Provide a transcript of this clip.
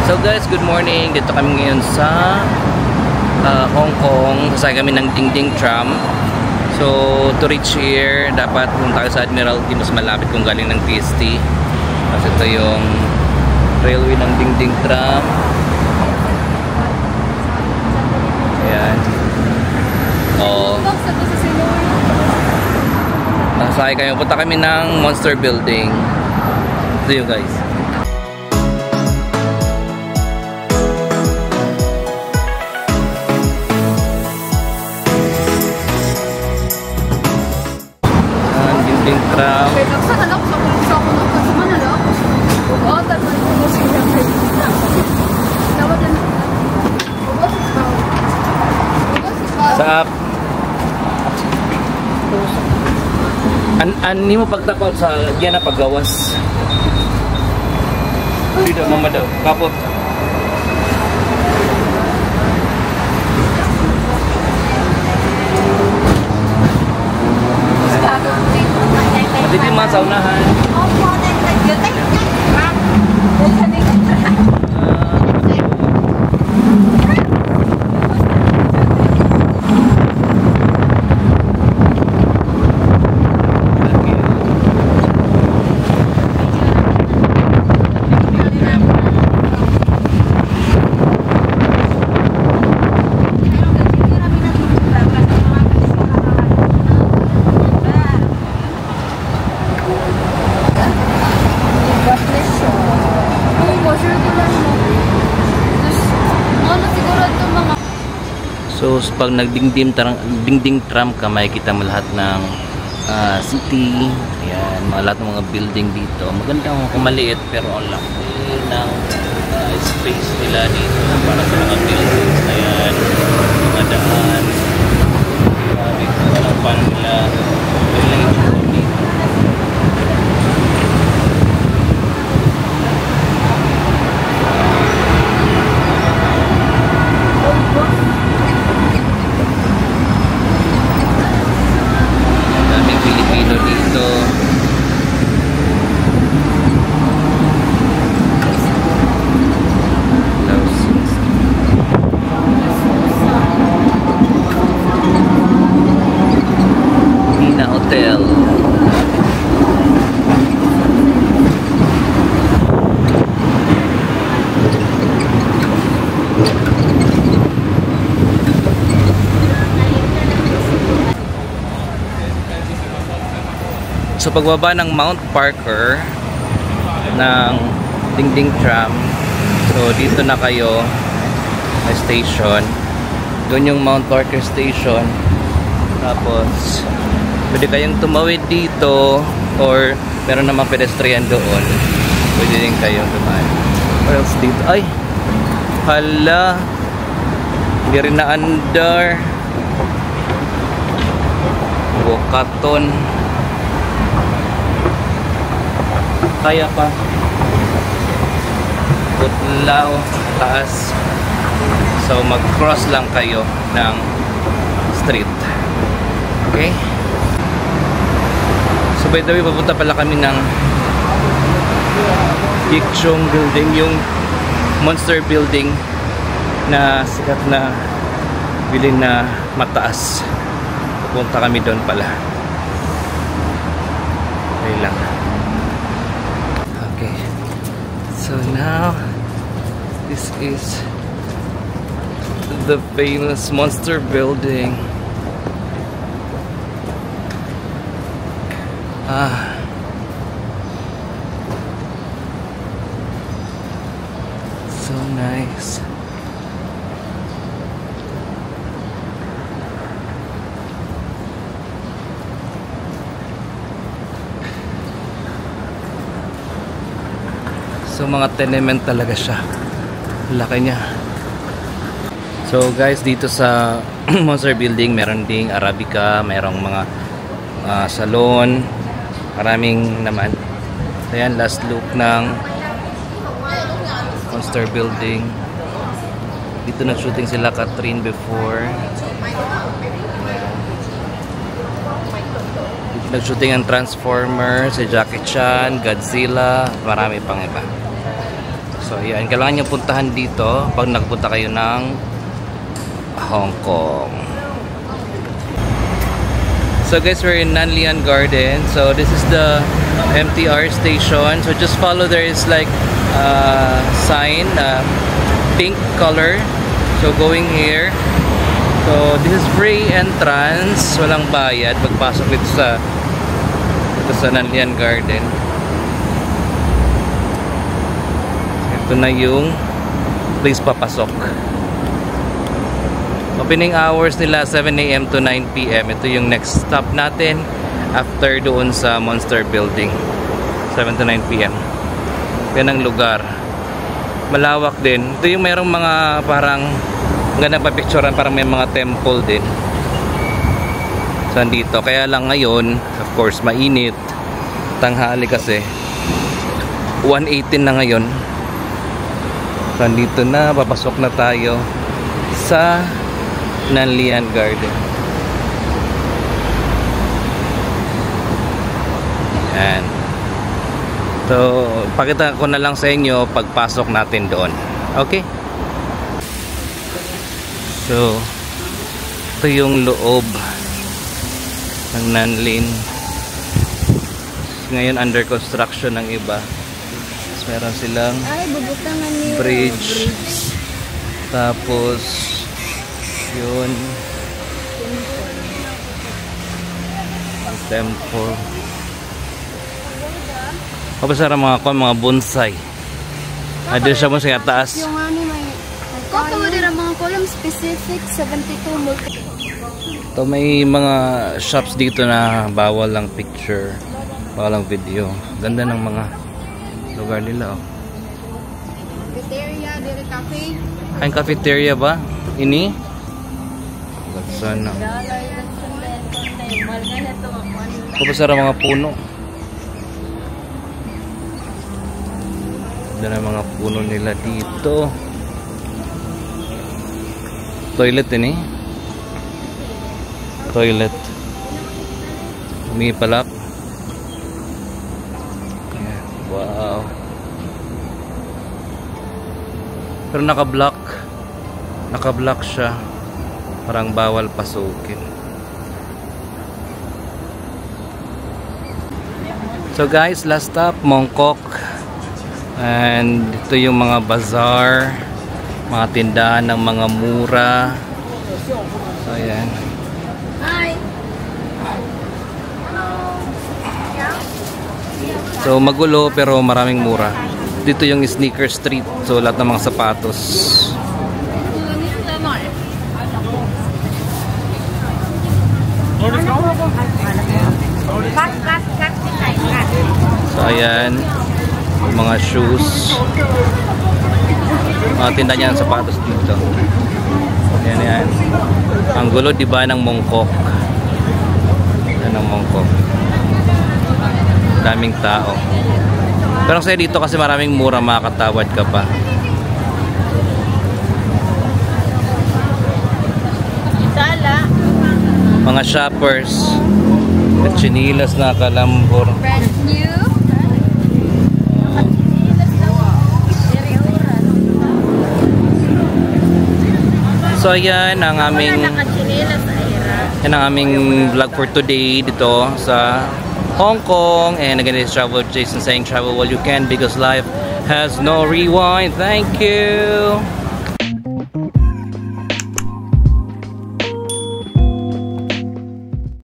So guys, good morning. Dito kami ngayon sa Hong Kong. Sasakay kami ng Dingding tram. So to reach here, dapat punta tayo sa Admiralty, mas malapit kung galing ng TST. Kasi ito yung railway ng Dingding tram. Ayan. Oh. Sasakay kami. Punta kami ng Monster Building. Ito yun guys. Tram. Sa ani mo pagtapaw sa diyan na paggawas. Tidak mamadaw. Kapot. Hindi man sa unahan. So pag nagdingding tram ka, makikita mo lahat ng city. Ayan, lahat ng mga building dito. Maganda kung maliit pero ang laki ng space nila dito para sa mga buildings. Ayan, mga daan. Dito walang pan nila. Walang ito dito. So pagbaba ng Mount Parker ng Dingding tram, so dito na kayo na station. Doon yung Mount Parker station. Tapos pwede kayong tumawid dito or meron namang pedestrian doon. Pwede din kayong dumaan. Or else dito. Ay! Hala! Hindi rin na under. Bukaton. Kaya pa Putlao taas, so mag cross lang kayo ng street. Okay, so by the way, papunta pala kami ng Yichong Building, yung Monster Building na sikat na building na mataas. Pupunta kami doon pala. Okay lang. So now, this is the famous Monster Building. So nice. So mga tenement talaga siya. Laki niya. So guys, dito sa Monster Building meron ding Arabica, merong mga salon, maraming naman. Ayan, last look ng Monster Building. Dito nag-shooting sila Catherine before. Dito nag-shooting ang Transformers, si Jackie Chan, Godzilla, marami pang iba. So ayan, kailangan nyo puntahan dito pag nagpunta kayo ng Hong Kong. So guys, we're in Nanlian Garden. So this is the MTR station. So just follow, there is like sign, pink color. So going here. So this is free entrance, walang bayad pagpasok dito sa Nanlian Garden. Ito na yung place papasok. Opening hours nila 7 AM to 9 PM. Ito yung next stop natin after doon sa Monster Building. 7 to 9 PM. Yan ang lugar. Malawak din. Ito yung merong mga parang ganda pa picturean, parang may mga temple din. So andito. Kaya lang ngayon, of course, mainit. Tanghali kasi. 1:18 na ngayon. So andito na, papasok na tayo sa Nanlian Garden. Yan. So, pakita ko na lang sa inyo pagpasok natin doon. Okay? So, ito yung loob ng Nanlin. Ngayon under construction ng iba. Meron silang bridge. Tapos yun, temple. Tapos sarang mga bonsai. Ada siya mo sa taas. Yung ano may mga column specific 72 Ito may mga shops dito na bawal lang picture, bawal lang video. Ganda ng mga lugar nila, oh. Cafeteria, dere cafe. Ay, cafeteria ba? Ini? Sana. Kapasara mga puno. Ganda ng mga puno nila dito. Toilet ini. Toilet. May palak. Wow. Pero naka-block. Naka-block siya. Parang bawal pasukin. So guys, last stop, Mongkok. And ito yung mga bazaar, mga tindahan ng mga mura. So ayan. Hi. So magulo pero maraming mura. Dito yung sneaker street. So lahat ng mga sapatos. So ayan, mga shoes, mga tinda niya ng sapatos dito. Ayan yan. Ang gulo diba ng Mongkok. Yan ang Mongkok. Daming tao. Pero kasi dito kasi maraming mura, makakatawad ka pa. Mga shoppers at chinilas na kalambor. Brand new. So ayan ang aming vlog for today dito sa Hong Kong. And again, it's Travel Jason saying travel while you can because life has no rewind. Thank you.